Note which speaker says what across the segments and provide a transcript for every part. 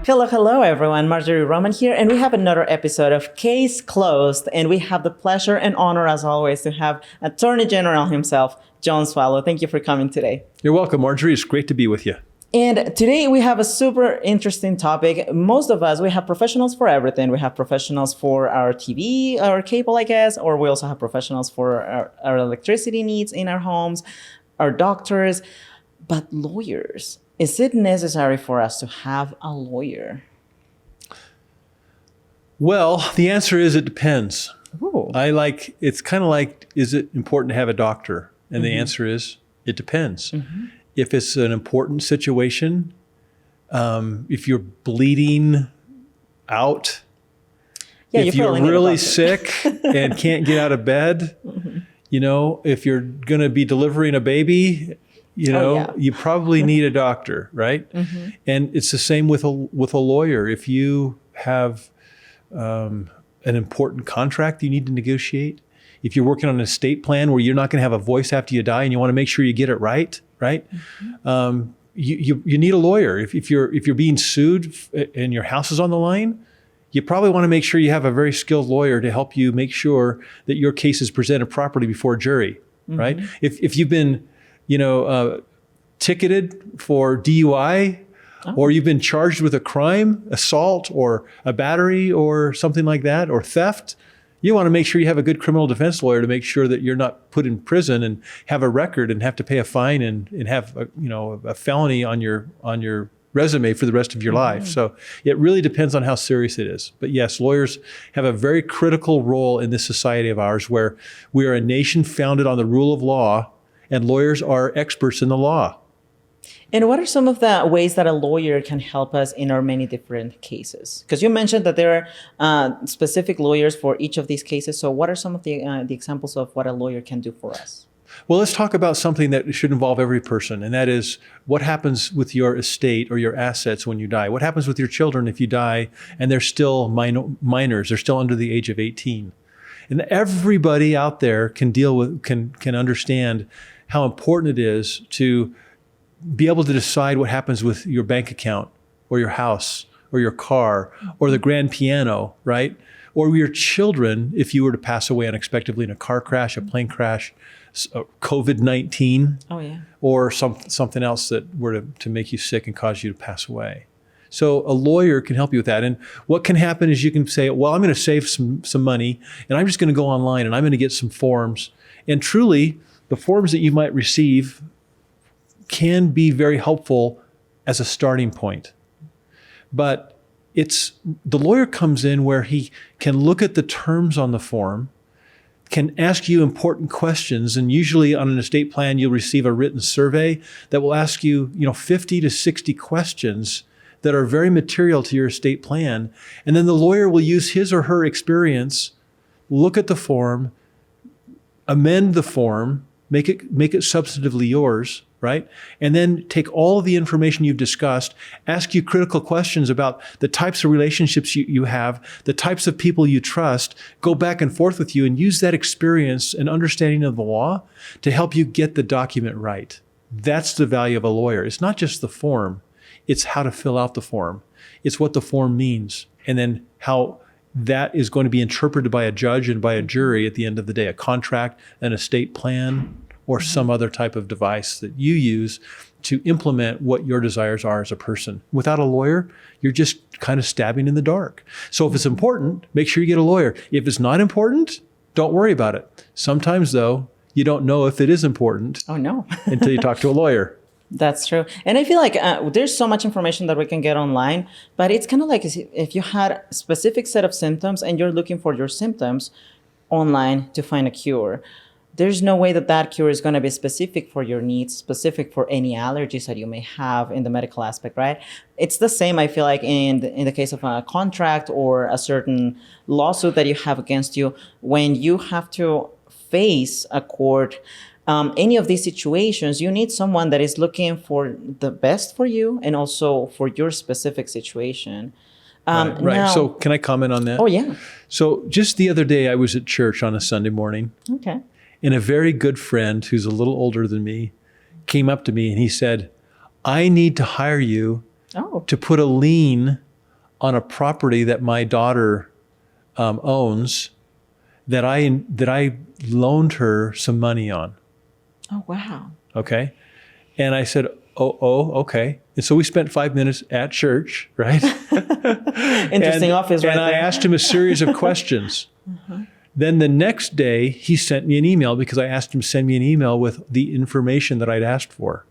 Speaker 1: Hello, hello, everyone. Marjorie Roman here, and we have another episode of Case Closed, and we have the pleasure and honor, as always, to have Attorney General himself, John Swallow. Thank you for coming today.
Speaker 2: You're welcome, Marjorie. It's great to be with you.
Speaker 1: And today we have a super interesting topic. Most of us, we have professionals for everything. We have professionals for our TV, our cable, I guess, or we also have professionals for our electricity needs in our homes, our doctors, but lawyers. Is it necessary for us to have a lawyer?
Speaker 2: Well, the answer is it depends.
Speaker 1: Ooh.
Speaker 2: It's kind of like, is it important to have a doctor? And the answer is, it depends. If it's an important situation, if you're bleeding out, if you're really sick and can't get out of bed, you know, if you're going to be delivering a baby, you know, you probably need a doctor, right? And it's the same with a lawyer. If you have an important contract you need to negotiate, if you're working on an estate plan where you're not going to have a voice after you die and you want to make sure you get it right? You need a lawyer. If you're being sued and your house is on the line, you probably want to make sure you have a very skilled lawyer to help you make sure that your case is presented properly before a jury, right? If you've been ticketed for DUI, or you've been charged with a crime, assault, or a battery, or something like that, or theft, you want to make sure you have a good criminal defense lawyer to make sure that you're not put in prison and have a record and have to pay a fine and have a felony on your resume for the rest of your life. So it really depends on how serious it is. But yes, lawyers have a very critical role in this society of ours, where we are a nation founded on the rule of law, and lawyers are experts in the law.
Speaker 1: And what are some of the ways that a lawyer can help us in our many different cases? Because you mentioned that there are specific lawyers for each of these cases. So what are some of the examples of what a lawyer can do for us?
Speaker 2: Well, let's talk about something that should involve every person, and that is what happens with your estate or your assets when you die. What happens with your children if you die and they're still minors, they're still under the age of 18. And everybody out there can understand how important it is to be able to decide what happens with your bank account or your house or your car or the grand piano, right? Or your children if you were to pass away unexpectedly in a car crash, a plane crash, COVID-19, or something else that were to make you sick and cause you to pass away. So a lawyer can help you with that. And what can happen is you can say, well, I'm going to save some money, and I'm just going to go online and I'm going to get some forms. And truly, the forms that you might receive can be very helpful as a starting point. But the lawyer comes in where he can look at the terms on the form, can ask you important questions, and usually on an estate plan, you'll receive a written survey that will ask you, 50 to 60 questions that are very material to your estate plan. And then the lawyer will use his or her experience, look at the form, amend the form, make it substantively yours, right? And then take all of the information you've discussed, ask you critical questions about the types of relationships you have, the types of people you trust, go back and forth with you, and use that experience and understanding of the law to help you get the document right. That's the value of a lawyer. It's not just the form, it's how to fill out the form. It's what the form means, and then how that is going to be interpreted by a judge and by a jury at the end of the day, a contract, an estate plan, or some other type of device that you use to implement what your desires are as a person. Without a lawyer, you're just kind of stabbing in the dark. So if it's important, make sure you get a lawyer. If it's not important, don't worry about it. Sometimes, though, you don't know if it is important until you talk to a lawyer.
Speaker 1: That's true. And I feel like there's so much information that we can get online, but it's kind of like if you had a specific set of symptoms and you're looking for your symptoms online to find a cure, there's no way that cure is going to be specific for your needs, specific for any allergies that you may have in the medical aspect, right? It's the same, I feel like, in the case of a contract or a certain lawsuit that you have against you. When you have to face a court, any of these situations, you need someone that is looking for the best for you and also for your specific situation.
Speaker 2: Right.
Speaker 1: Now,
Speaker 2: so can I comment on that?
Speaker 1: Oh, yeah.
Speaker 2: So just the other day, I was at church on a Sunday morning.
Speaker 1: Okay.
Speaker 2: And a very good friend who's a little older than me came up to me and he said, I need to hire you to put a lien on a property that my daughter owns that I loaned her some money on.
Speaker 1: Oh, wow.
Speaker 2: Okay. And I said, okay. And so we spent 5 minutes at church, right?
Speaker 1: Interesting office right
Speaker 2: and I
Speaker 1: there.
Speaker 2: asked him a series of questions. Then the next day, he sent me an email because I asked him to send me an email with the information that I'd asked for.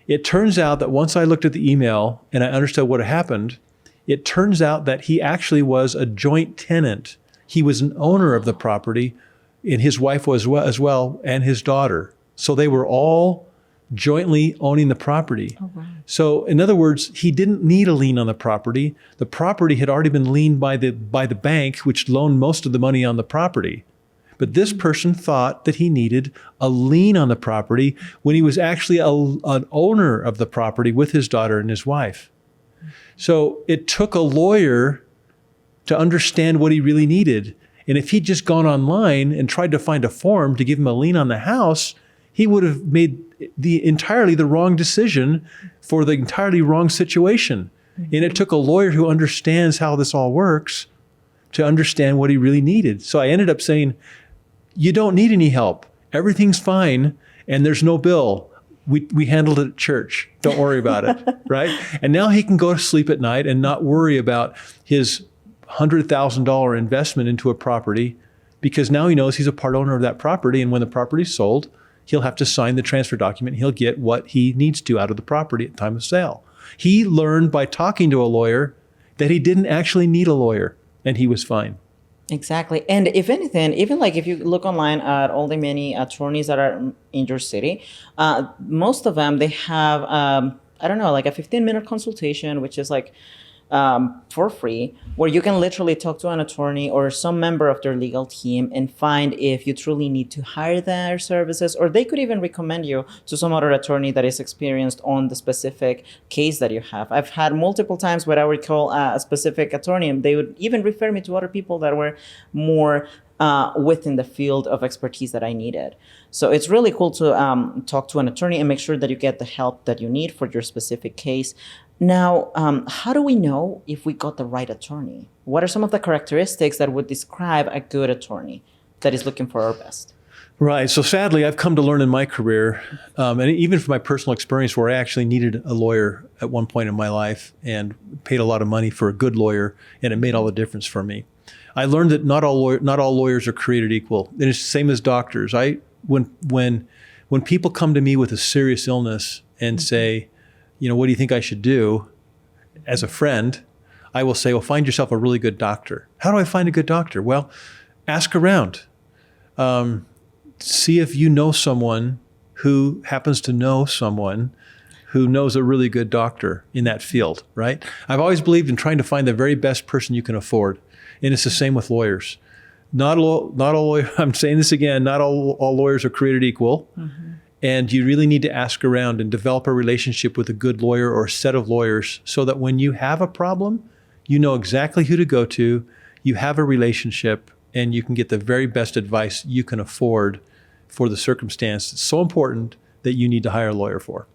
Speaker 2: It turns out that once I looked at the email and I understood what had happened, it turns out that he actually was a joint tenant. He was an owner of the property, and his wife was as well, and his daughter. So they were all jointly owning the property.
Speaker 1: Oh, wow.
Speaker 2: So in other words, he didn't need a lien on the property. The property had already been liened by the bank, which loaned most of the money on the property. But this person thought that he needed a lien on the property when he was actually an owner of the property with his daughter and his wife. So it took a lawyer to understand what he really needed. And if he'd just gone online and tried to find a form to give him a lien on the house, he would have made the entirely the wrong decision for the entirely wrong situation. And it took a lawyer who understands how this all works to understand what he really needed. So I ended up saying, you don't need any help. Everything's fine, and there's no bill. We handled it at church. Don't worry about it, right? And now he can go to sleep at night and not worry about his $100,000 investment into a property, because now he knows he's a part owner of that property, and when the property's sold, he'll have to sign the transfer document. He'll get what he needs to out of the property at the time of sale. He learned by talking to a lawyer that he didn't actually need a lawyer, and he was fine.
Speaker 1: Exactly. And if anything, even like if you look online at all the many attorneys that are in your city, most of them, they have, I don't know, like a 15-minute consultation, which is like for free, where you can literally talk to an attorney or some member of their legal team and find if you truly need to hire their services, or they could even recommend you to some other attorney that is experienced on the specific case that you have. I've had multiple times where I would call a specific attorney and they would even refer me to other people that were more within the field of expertise that I needed. So it's really cool to talk to an attorney and make sure that you get the help that you need for your specific case. Now, how do we know if we got the right attorney? What are some of the characteristics that would describe a good attorney that is looking for our best?
Speaker 2: Right. So sadly, I've come to learn in my career, and even from my personal experience where I actually needed a lawyer at one point in my life and paid a lot of money for a good lawyer, and it made all the difference for me. I learned that not all lawyers are created equal. And it's the same as doctors. When people come to me with a serious illness and say, what do you think I should do? As a friend, I will say, well, find yourself a really good doctor. How do I find a good doctor? Well, ask around. See if you know someone who happens to know someone who knows a really good doctor in that field, right? I've always believed in trying to find the very best person you can afford. And it's the same with lawyers. Not all I'm saying this again, not all lawyers are created equal. Mm-hmm. And you really need to ask around and develop a relationship with a good lawyer or a set of lawyers so that when you have a problem, you know exactly who to go to, you have a relationship, and you can get the very best advice you can afford for the circumstance. It's so important that you need to hire a lawyer for.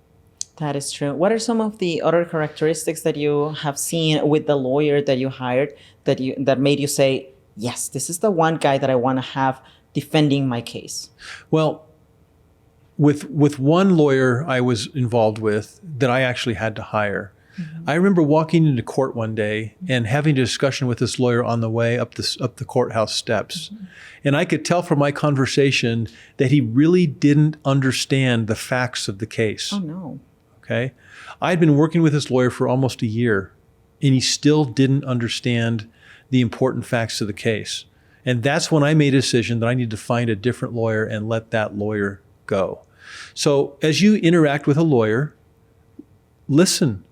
Speaker 1: That is true. What are some of the other characteristics that you have seen with the lawyer that you hired that made you say, yes, this is the one guy that I want to have defending my case? Well,
Speaker 2: with one lawyer I was involved with that I actually had to hire. Mm-hmm. I remember walking into court one day and having a discussion with this lawyer on the way up the courthouse steps. Mm-hmm. And I could tell from my conversation that he really didn't understand the facts of the case.
Speaker 1: Oh, no.
Speaker 2: Okay. I'd been working with this lawyer for almost a year, and he still didn't understand the important facts of the case. And that's when I made a decision that I needed to find a different lawyer and let that lawyer go. So as you interact with a lawyer, listen,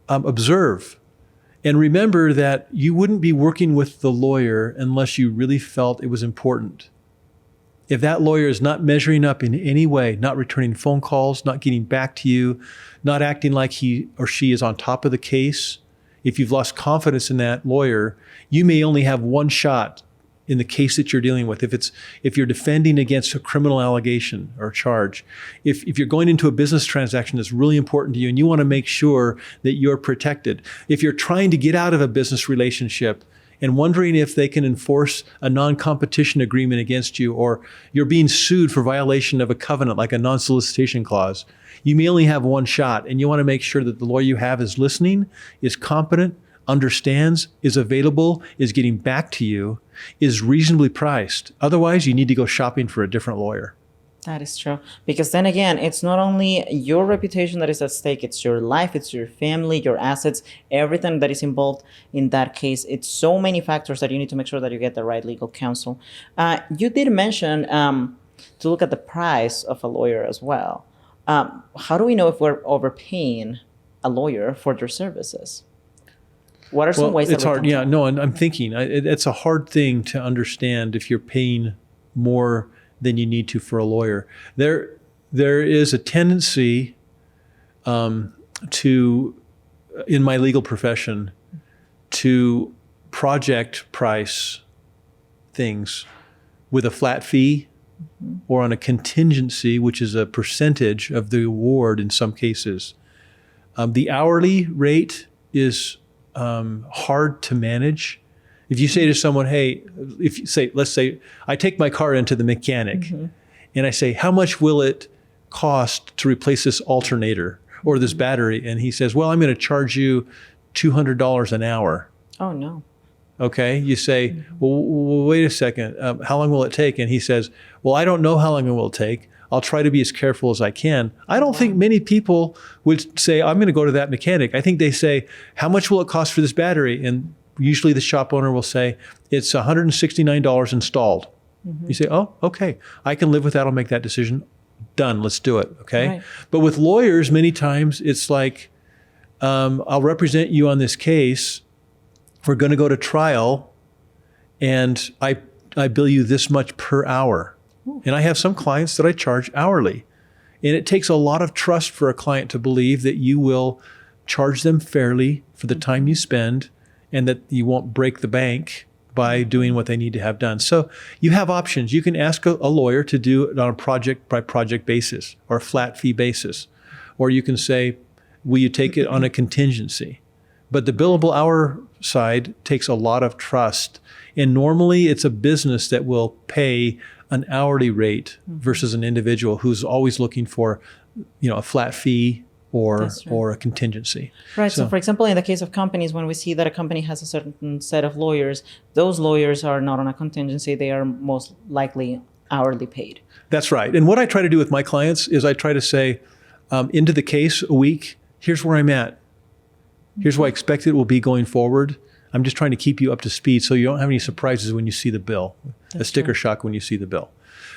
Speaker 2: observe, and remember that you wouldn't be working with the lawyer unless you really felt it was important. If that lawyer is not measuring up in any way, not returning phone calls, not getting back to you, not acting like he or she is on top of the case, if you've lost confidence in that lawyer, you may only have one shot in the case that you're dealing with. If you're defending against a criminal allegation or charge, if you're going into a business transaction that's really important to you and you want to make sure that you're protected, if you're trying to get out of a business relationship and wondering if they can enforce a non-competition agreement against you, or you're being sued for violation of a covenant like a non-solicitation clause, you may only have one shot, and you want to make sure that the lawyer you have is listening, is competent, understands, is available, is getting back to you, is reasonably priced. Otherwise, you need to go shopping for a different lawyer.
Speaker 1: That is true. Because then again, it's not only your reputation that is at stake, it's your life, it's your family, your assets, everything that is involved in that case. It's so many factors that you need to make sure that you get the right legal counsel. You did mention to look at the price of a lawyer as well. How do we know if we're overpaying a lawyer for their services? What are some ways
Speaker 2: it's
Speaker 1: that we
Speaker 2: hard.
Speaker 1: can
Speaker 2: Yeah,
Speaker 1: tell?
Speaker 2: no, and I'm thinking it's a hard thing to understand if you're paying more than you need to for a lawyer. There is a tendency to, in my legal profession, to project price things with a flat fee or on a contingency, which is a percentage of the award in some cases. The hourly rate is hard to manage. If you say to someone, hey, let's say I take my car into the mechanic and I say, how much will it cost to replace this alternator or this battery? And he says, well, I'm going to charge you $200 an hour.
Speaker 1: Oh, no.
Speaker 2: Okay. You say, well, wait a second. How long will it take? And he says, well, I don't know how long it will take. I'll try to be as careful as I can. I don't think many people would say, I'm going to go to that mechanic. I think they say, how much will it cost for this battery? And usually the shop owner will say, it's $169 installed. You say, oh, okay. I can live with that. I'll make that decision. Done. Let's do it. Okay.
Speaker 1: Right.
Speaker 2: But with lawyers, many times it's like, I'll represent you on this case. We're going to go to trial and I bill you this much per hour. And I have some clients that I charge hourly. And it takes a lot of trust for a client to believe that you will charge them fairly for the time you spend and that you won't break the bank by doing what they need to have done. So you have options. You can ask a lawyer to do it on a project by project basis or a flat fee basis. Or you can say, will you take it on a contingency? But the billable hour side takes a lot of trust. And normally it's a business that will pay an hourly rate versus an individual who's always looking for, a flat fee or a contingency.
Speaker 1: Right. So, for example, in the case of companies, when we see that a company has a certain set of lawyers, those lawyers are not on a contingency. They are most likely hourly paid.
Speaker 2: That's right. And what I try to do with my clients is I try to say, into the case a week, here's where I'm at. Here's what I expect it will be going forward. I'm just trying to keep you up to speed so you don't have any surprises when you see the bill, a sticker shock when you see the bill.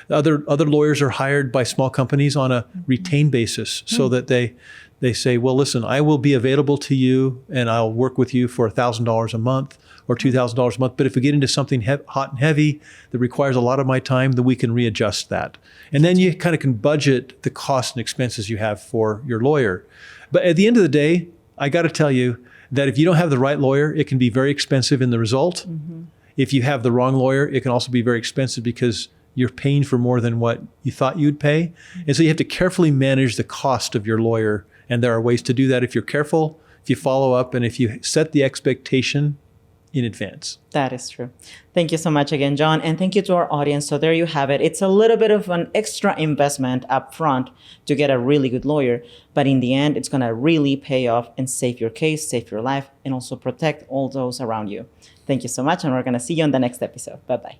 Speaker 2: Other lawyers are hired by small companies on a retained basis so that they say, well, listen, I will be available to you and I'll work with you for $1,000 a month or $2,000 a month. But if we get into something hot and heavy that requires a lot of my time, then we can readjust that. And then you kind of can budget the costs and expenses you have for your lawyer. But at the end of the day, I got to tell you that if you don't have the right lawyer, it can be very expensive in the result. If you have the wrong lawyer, it can also be very expensive because you're paying for more than what you thought you'd pay. And so you have to carefully manage the cost of your lawyer. And there are ways to do that if you're careful, if you follow up, and if you set the expectation in advance.
Speaker 1: That is true. Thank you so much again, John. And thank you to our audience. So there you have it. It's a little bit of an extra investment up front to get a really good lawyer. But in the end, it's going to really pay off and save your case, save your life, and also protect all those around you. Thank you so much. And we're going to see you on the next episode. Bye-bye.